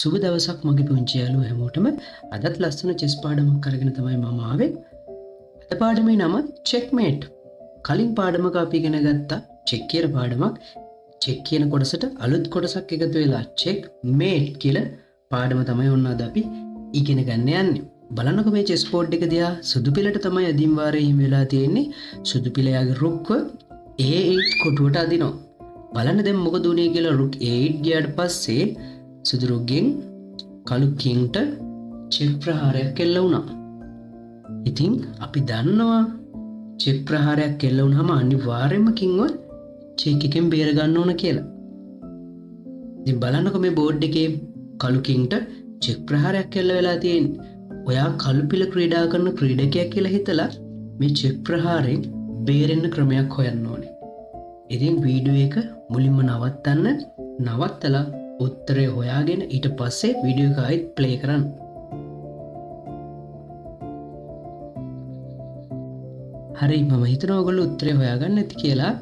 සුබ දවසක් මගේ පුංචි යාළුවෝ හැමෝටම. අදත් ලස්සන චෙස් පාඩමක් අරගෙන තමයි මම ආවේ. අද පාඩමේ නම චෙක්මේට්. කලින් පාඩමක අපි ඉගෙන ගත්තා චෙක් කියන පාඩමක්. චෙක් කියන කොටසට අලුත් කොටසක් එකතු වෙලා චෙක් මේට් කියලා පාඩම තමයි ඔන්න අද අපි ඉගෙන ගන්න යන්නේ. බලන්නකො මේ චෙස් බෝඩ් එක දිහා. සුදු පිලට තමයි අදින් වාරේ හිමි වෙලා තියෙන්නේ. සුදු පිලයාගේ රුක්ව A8 කොටුවට අදිනවා. බලන්න දැන් මොකද උනේ කියලා. රුක් A8 ගියාට පස්සේ සුදු රුක්ගෙන් කළු කින්ට චෙක් ප්‍රහාරයක් එල්ල වුණා. ඉතින් අපි දන්නවා චෙක් ප්‍රහාරයක් එල්ල වුණාම අනිවාර්යයෙන්ම කින්ව චෙක් එකෙන් බේර ගන්න ඕන කියලා. ඉතින් බලන්නකො මේ බෝඩ් එකේ කළු කින්ට චෙක් ප්‍රහාරයක් එල්ල වෙලා තියෙන්නේ. ඔයා කළු පිල ක්‍රීඩා කරන ක්‍රීඩකයෙක් කියලා හිතලා මේ චෙක් ප්‍රහාරයෙන් බේරෙන්න ක්‍රමයක් හොයන්න ඕනේ. ඉතින් වීඩියෝ එක මුලින්ම නවත්තලා උත්තරේ හොයාගෙන ඊට පස්සේ වීඩියෝ එක ආයෙත් ප්ලේ කරන්න. හරි, මම හිතනවා ඔයගොල්ලෝ උත්තරේ හොයාගන්න ඇති කියලා.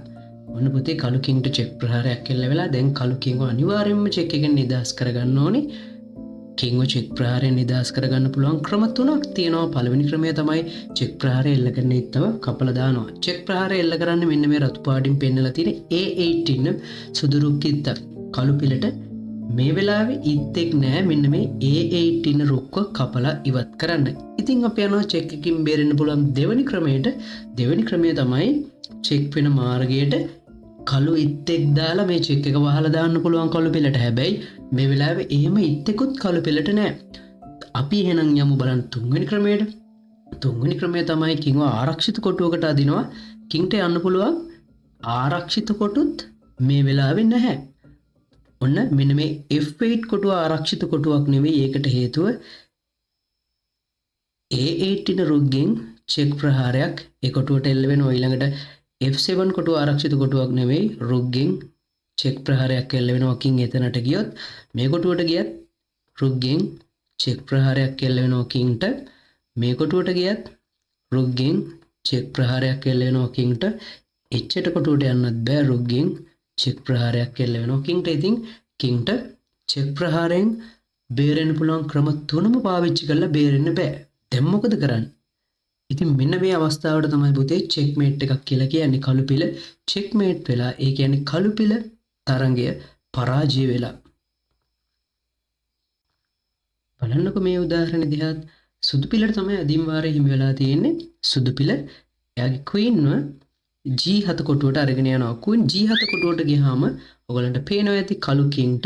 ඔන්න පුතේ කළු කින්ට චෙක් ප්‍රහාරයක් එල්ල වෙලා දැන් කළු කින්ව අනිවාර්යයෙන්ම චෙක් එකෙන් නිදහස් කරගන්න ඕනේ. කින්ව චෙක් ප්‍රහාරයෙන් නිදහස් කරගන්න පුළුවන් ක්‍රම තුනක් තියෙනවා. පළවෙනි ක්‍රමය තමයි චෙක් ප්‍රහාරය එල්ල කරන ඉත්තව කපලා දානවා. චෙක් ප්‍රහාරය එල්ල කරන්න මෙන්න මේ රතු පාටින් පෙන්නලා තියෙන A8 ඉන්න සුදු රුක් ඉත්ත කළු පිලට මේ වෙලාවේ ඉත්තෙක් නෑ. මෙන්න මේ A8 ඉන්න රුක්ව කපලා ඉවත් කරන්න. ඉතින් අපි යනවා චෙක් එකකින් බේරෙන්න පුළුවන් දෙවෙනි ක්‍රමයට. දෙවෙනි ක්‍රමය තමයි චෙක් වෙන මාර්ගයට කළු ඉත්තෙක් දාලා මේ චෙක් එක වහලා දාන්න පුළුවන් කළු පිලට. හැබැයි මේ වෙලාවේ එහෙම ඉත්තෙකුත් කළු පිලට නෑ. අපි එහෙනම් යමු බලන්න තුන්වෙනි ක්‍රමයට. තුන්වෙනි ක්‍රමය තමයි කින්ව ආරක්ෂිත කොටුවකට අදිනවා. කින්ට යන්න පුළුවන් ආරක්ෂිත කොටුත් මේ වෙලාවේ නැහැ. ඔන්න මෙන්න මේ F8 කොටුව ආරක්ෂිත කොටුවක් නෙවෙයි. ඒකට හේතුව A8 ඉන රුක්ගෙන් චෙක් ප්‍රහාරයක් ඒ කොටුවට එල්ල වෙනවා. ඊළඟට F7 කොටුව ආරක්ෂිත කොටුවක් නෙවෙයි. රුක්ගෙන් චෙක් ප්‍රහාරයක් එල්ල වෙනවා. කින් එතනට ගියොත් මේ කොටුවට ගියත් රුක්ගෙන් චෙක් ප්‍රහාරයක් එල්ල වෙනවා කින්ට. මේ කොටුවට ගියත් රුක්ගෙන් චෙක් ප්‍රහාරයක් එල්ල වෙනවා කින්ට. එච්චට කොටුවට යන්නත් බෑ. රුක්ගෙන් චෙක් ප්‍රහාරයක් එල්ල වෙනවා කින්ට. ඉතින් කින්ට චෙක් ප්‍රහාරයෙන් බේරෙන්න පුළුවන් ක්‍රම තුනම පාවිච්චි කරලා බේරෙන්න බෑ. දැන් මොකද කරන්නේ? ඉතින් මෙන්න මේ අවස්ථාවට තමයි පුතේ චෙක්මේට් එකක් කියලා කියන්නේ. කළු පිල චෙක්මේට් වෙලා, ඒ කියන්නේ කළු පිල තරඟය පරාජය වෙලා. බලන්නකො මේ උදාහරණ දිහා. සුදු පිලට තමයි අදින් වාරේ හිමි වෙලා තියෙන්නේ. සුදු පිල එයාගේ ක්වීන්ව G7 කොටුවට අරගෙන යනවා. ක්වීන් G7 කොටුවට ගියාම ඔයගලන්ට පේනවා ඇති කළු කින්ට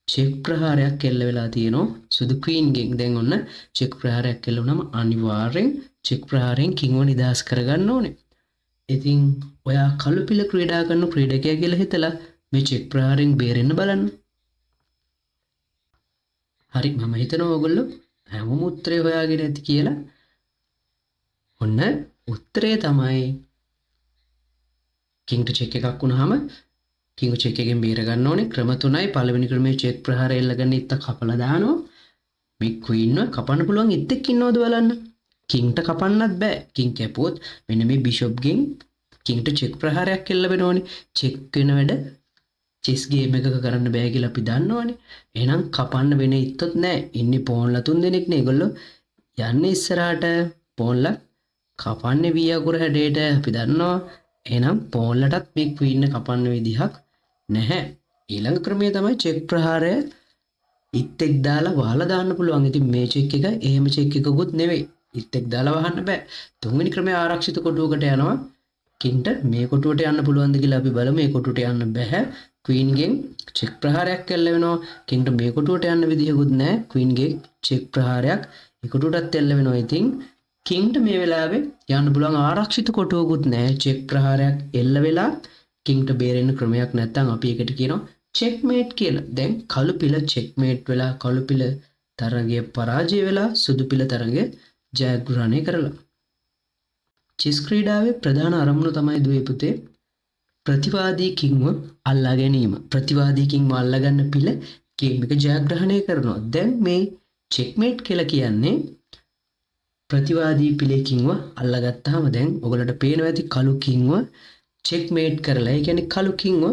චෙක් ප්‍රහාරයක් එල්ල වෙලා තියෙනවා. සුදු ක්වීන්ගෙන් දැන් ඔන්න චෙක් ප්‍රහාරයක් එල්ල වුණාම අනිවාර්යෙන් චෙක් ප්‍රහාරයෙන් කින්ව නිදහස් කරගන්න ඕනේ. ඉතින් ඔයා කළු පිල ක්‍රීඩා කරන ක්‍රීඩකයා කියලා හිතලා මේ චෙක් ප්‍රහාරයෙන් බේරෙන්න බලන්න. හරි, මම හිතනවා ඔයගොල්ලෝ හැමෝම උත්තරේ හොයාගෙන ඇති කියලා. ඔන්න උත්තරේ තමයි කින්ට චෙක් එකක් වුණාම කින්ව චෙක් එකෙන් බේර ගන්න ඕනේ. ක්‍රම තුනයි. පළවෙනි ක්‍රමයේ චෙක් ප්‍රහාරය එල්ල ගන්න ඉත්ත කපලා දානවා. මේ ක්වීන්ව කපන්න පුළුවන් ඉත්තෙක් ඉන්නවද බලන්න. කින්ට කපන්නත් බෑ. කින් කැපුවොත් මෙන්න මේ බිෂොප්ගෙන් කින්ට චෙක් ප්‍රහාරයක් එල්ල වෙනවනේ. චෙක් වෙන වැඩ චෙස් ගේම් එකක කරන්න බෑ කියලා අපි දන්නවනේ. එහෙනම් කපන්න වෙන ඉත්තොත් නෑ. ඉන්නේ පෝන්ලා 3 දෙනෙක් නේ. ඒගොල්ලෝ යන්නේ ඉස්සරහට. පෝන්ලා කපන්නේ වී අකුර හැඩයට අපි දන්නවා. එහෙනම් පෝන්ලටත් මේ ක්වීන් කපන්න විදිහක් නැහැ. ඊළඟ ක්‍රමය තමයි චෙක් ප්‍රහාරය ඉත්තෙක් දාලා වහලා දාන්න පුළුවන්. ඉතින් මේ චෙක් එක එහෙම චෙක් එකකුත් නෙවෙයි. ඉත්තෙක් දාලා වහන්න බෑ. තුන්වෙනි ක්‍රමය ආරක්ෂිත කොටුවකට යනවා. කින්ට මේ කොටුවට යන්න පුළුවන්ද කියලා අපි බලමු. මේ කොටුවට යන්න බෑ. ක්වීන්ගෙන් චෙක් ප්‍රහාරයක් එල්ල වෙනවා. කින්ට මේ කොටුවට යන්න විදිහකුත් නැහැ. ක්වීන්ගෙන් චෙක් ප්‍රහාරයක් ඒ කොටුවටත් එල්ල වෙනවා. ඉතින් කින්ට මේ වෙලාවේ යන්න පුළුවන් ආරක්ෂිත කොටුවකුත් නැහැ. චෙක් ප්‍රහාරයක් එල්ල වෙලා කින්ට බේරෙන්න ක්‍රමයක් නැත්නම් අපි ඒකට කියනවා චෙක්මේට් කියලා. දැන් කළු පිල චෙක්මේට් වෙලා කළු පිල තරගය පරාජය වෙලා සුදු පිල තරගය ජයග්‍රහණය කරලා. චෙස් ක්‍රීඩාවේ ප්‍රධාන අරමුණ තමයි දුවේ පුතේ ප්‍රතිවාදී කින්ව අල්ලා ගැනීම. ප්‍රතිවාදී කින්ව අල්ලගන්න පිල ගේම් එක ජයග්‍රහණය කරනවා. දැන් මේ චෙක්මේට් කියලා කියන්නේ ප්‍රතිවාදී පිලේ කින්ව අල්ලගත්තාම දැන් ඔයගලට පේනවා ඇති කළු කින්ව චෙක්මේට් කරලා. ඒ කියන්නේ කළු කින්ව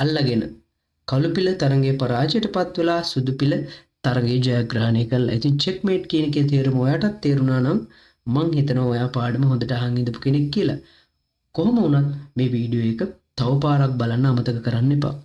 අල්ලගෙන කළු පිල තරඟයේ පරාජයටපත් වෙලා සුදු පිල තරගේ ජයග්‍රහණය කළා. ඉතින් චෙක්මේට් කියන එකේ තේරුම ඔයාටත් තේරුණා නම් මං හිතනවා ඔයා පාඩම හොඳට අහන් ඉඳපු කෙනෙක් කියලා. කොහොම වුණත් මේ වීඩියෝ එක තව පාරක් බලන්න අමතක කරන්න එපා.